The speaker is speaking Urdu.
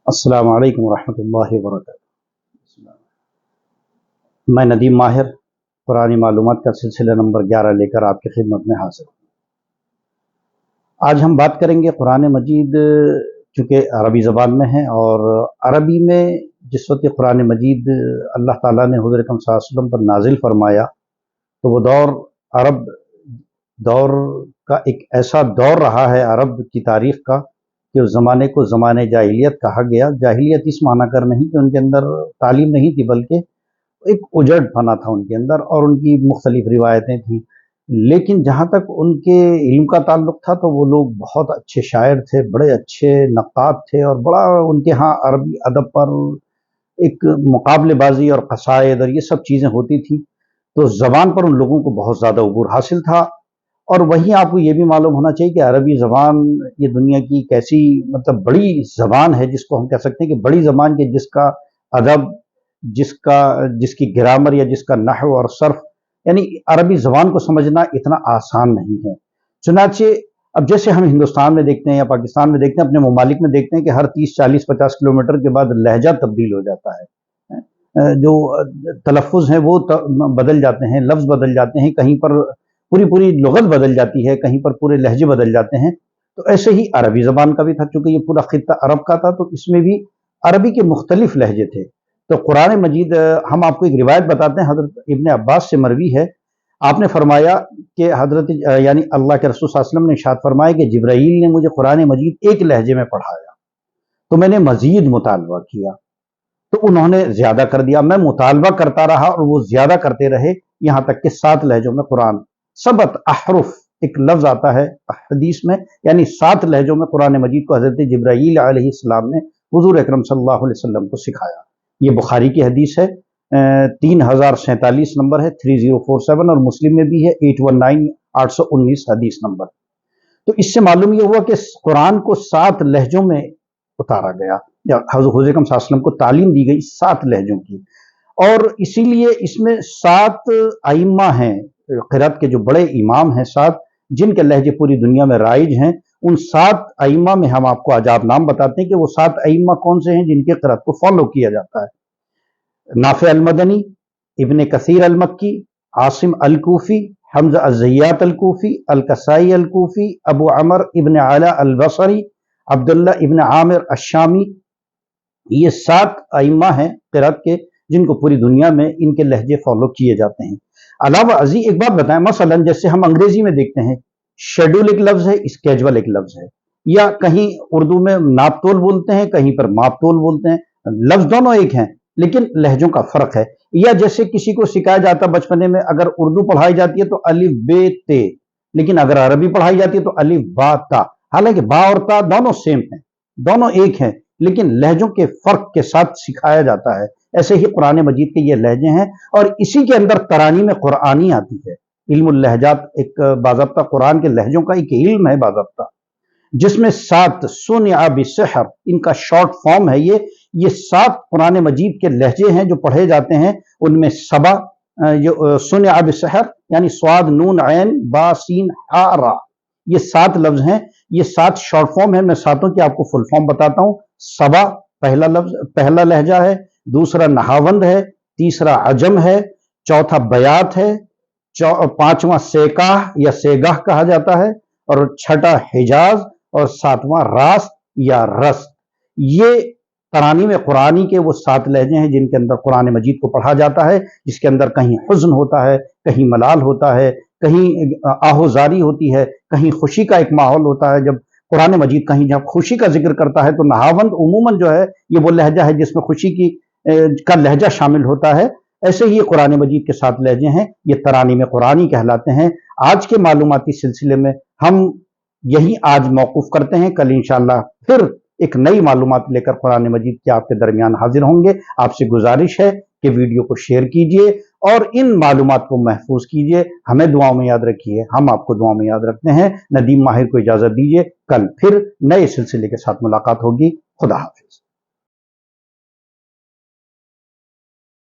السلام علیکم ورحمۃ اللہ وبرکاتہ۔ میں ندیم ماہر قرآنی معلومات کا سلسلہ نمبر 11 لے کر آپ کی خدمت میں حاضر ہوں۔ آج ہم بات کریں گے قرآن مجید، چونکہ عربی زبان میں ہے، اور عربی میں جس وقت قرآن مجید اللہ تعالیٰ نے حضور اکرم صلی اللہ علیہ وسلم پر نازل فرمایا تو وہ دور عرب دور کا ایک ایسا دور رہا ہے عرب کی تاریخ کا کہ اس زمانے کو زمانے جاہلیت کہا گیا۔ جاہلیت اس معنی کر نہیں کہ ان کے اندر تعلیم نہیں تھی، بلکہ ایک اجڑ پنا تھا ان کے اندر، اور ان کی مختلف روایتیں تھیں، لیکن جہاں تک ان کے علم کا تعلق تھا تو وہ لوگ بہت اچھے شاعر تھے، بڑے اچھے نقاد تھے، اور بڑا ان کے ہاں عربی ادب پر ایک مقابلے بازی اور قصائد اور یہ سب چیزیں ہوتی تھیں، تو زبان پر ان لوگوں کو بہت زیادہ عبور حاصل تھا۔ اور وہیں آپ کو یہ بھی معلوم ہونا چاہیے کہ عربی زبان یہ دنیا کی کیسی بڑی زبان ہے، جس کو ہم کہہ سکتے ہیں کہ بڑی زبان کے جس کا ادب، جس کی گرامر یا جس کا نحو اور صرف، یعنی عربی زبان کو سمجھنا اتنا آسان نہیں ہے۔ چنانچہ اب جیسے ہم ہندوستان میں دیکھتے ہیں یا پاکستان میں دیکھتے ہیں، اپنے ممالک میں دیکھتے ہیں کہ ہر 30 40 50 کلومیٹر کے بعد لہجہ تبدیل ہو جاتا ہے، جو تلفظ ہیں وہ بدل جاتے ہیں، لفظ بدل جاتے ہیں، کہیں پر پوری لغت بدل جاتی ہے، کہیں پر پورے لہجے بدل جاتے ہیں۔ تو ایسے ہی عربی زبان کا بھی تھا، چونکہ یہ پورا خطہ عرب کا تھا تو اس میں بھی عربی کے مختلف لہجے تھے۔ تو قرآن مجید، ہم آپ کو ایک روایت بتاتے ہیں، حضرت ابن عباس سے مروی ہے، آپ نے فرمایا کہ حضرت یعنی اللہ کے رسول صلی اللہ علیہ وسلم نے ارشاد فرمایا کہ جبرائیل نے مجھے قرآن مجید ایک لہجے میں پڑھایا تو میں نے مزید مطالبہ کیا تو انہوں نے زیادہ کر دیا، میں مطالبہ کرتا رہا اور وہ زیادہ کرتے رہے، یہاں تک کہ 7 لہجوں میں قرآن، 7 احرف ایک لفظ آتا ہے حدیث میں، یعنی 7 لہجوں میں قرآن مجید کو حضرت جبرائیل علیہ السلام نے حضور اکرم صلی اللہ علیہ وسلم کو سکھایا۔ یہ بخاری کی حدیث ہے، 3047 نمبر ہے، 3047، اور مسلم میں بھی ہے 819 حدیث نمبر۔ تو اس سے معلوم یہ ہوا کہ قرآن کو 7 لہجوں میں اتارا گیا، یا حضور اکرم صلی اللہ علیہ وسلم کو تعلیم دی گئی 7 لہجوں کی، اور اسی لیے اس میں 7 ائمہ ہیں، قرأت کے جو بڑے امام ہیں 7، جن کے لہجے پوری دنیا میں رائج ہیں۔ ان 7 ائمہ میں ہم آپ کو آج آپ نام بتاتے ہیں کہ وہ 7 ائمہ کون سے ہیں جن کے قرأت کو فالو کیا جاتا ہے۔ نافع المدنی، ابن کثیر المکی، عاصم الکوفی، حمزہ الزیات الکوفی، الکسائی الکوفی، ابو عمر ابن علا البصری، عبداللہ ابن عامر الشامی۔ یہ 7 ائمہ ہیں قرأت کے جن کو پوری دنیا میں ان کے لہجے فالو کیے جاتے ہیں۔ علاوہ ازیں ایک بات بتائیں، مثلا جیسے ہم انگریزی میں دیکھتے ہیں شیڈول ایک لفظ ہے، اسکیجول ایک لفظ ہے، یا کہیں اردو میں ناپ تول بولتے ہیں، کہیں پر ماپ تول بولتے ہیں، لفظ دونوں ایک ہیں لیکن لہجوں کا فرق ہے۔ یا جیسے کسی کو سکھایا جاتا بچپنے میں، اگر اردو پڑھائی جاتی ہے تو الف بے تے، لیکن اگر عربی پڑھائی جاتی ہے تو الف با تا، حالانکہ با اور تا دونوں سیم ہیں، دونوں ایک ہیں، لیکن لہجوں کے فرق کے ساتھ سکھایا جاتا ہے۔ ایسے ہی قرآن مجید کے یہ لہجے ہیں، اور اسی کے اندر ترانیم قرآنی آتی ہے۔ علم اللہجات ایک باضابطہ قرآن کے لہجوں کا ایک علم ہے باضابطہ، جس میں 7 صنع بسحر، ان کا شارٹ فارم ہے یہ 7 قرآن مجید کے لہجے ہیں جو پڑھے جاتے ہیں۔ ان میں سبا، جو صنع بسحر یعنی صاد نون عین با سین ہا را، یہ 7 لفظ ہیں، یہ 7 شارٹ فارم ہیں۔ میں 7 کی آپ کو فل فارم بتاتا ہوں۔ سبا پہلا لفظ، پہلا لہجہ ہے، دوسرا نہاوند ہے، تیسرا عجم ہے، چوتھا بیات ہے، 5واں سیکاہ یا سیگاہ کہا جاتا ہے، اور 6واں حجاز، اور 7واں راست یا رست۔ یہ ترانیم قرآنی کے وہ 7 لہجے ہیں جن کے اندر قرآن مجید کو پڑھا جاتا ہے، جس کے اندر کہیں حزن ہوتا ہے، کہیں ملال ہوتا ہے، کہیں آہوزاری ہوتی ہے، کہیں خوشی کا ایک ماحول ہوتا ہے۔ جب قرآن مجید کہیں جب خوشی کا ذکر کرتا ہے تو نہاوند عموماً جو ہے یہ وہ لہجہ ہے جس میں خوشی کا لہجہ شامل ہوتا ہے۔ ایسے ہی قرآن مجید کے 7 لہجے ہیں، یہ ترانیم قرآنی کہلاتے ہیں۔ آج کے معلوماتی سلسلے میں ہم یہی آج موقوف کرتے ہیں، کل انشاءاللہ پھر ایک نئی معلومات لے کر قرآن مجید کے آپ کے درمیان حاضر ہوں گے۔ آپ سے گزارش ہے کہ ویڈیو کو شیئر کیجئے اور ان معلومات کو محفوظ کیجئے۔ ہمیں دعاؤں میں یاد رکھیے، ہم آپ کو دعاؤں میں یاد رکھتے ہیں۔ ندیم ماہر کو اجازت دیجئے، کل پھر نئے سلسلے کے ساتھ ملاقات ہوگی۔ خدا حافظ۔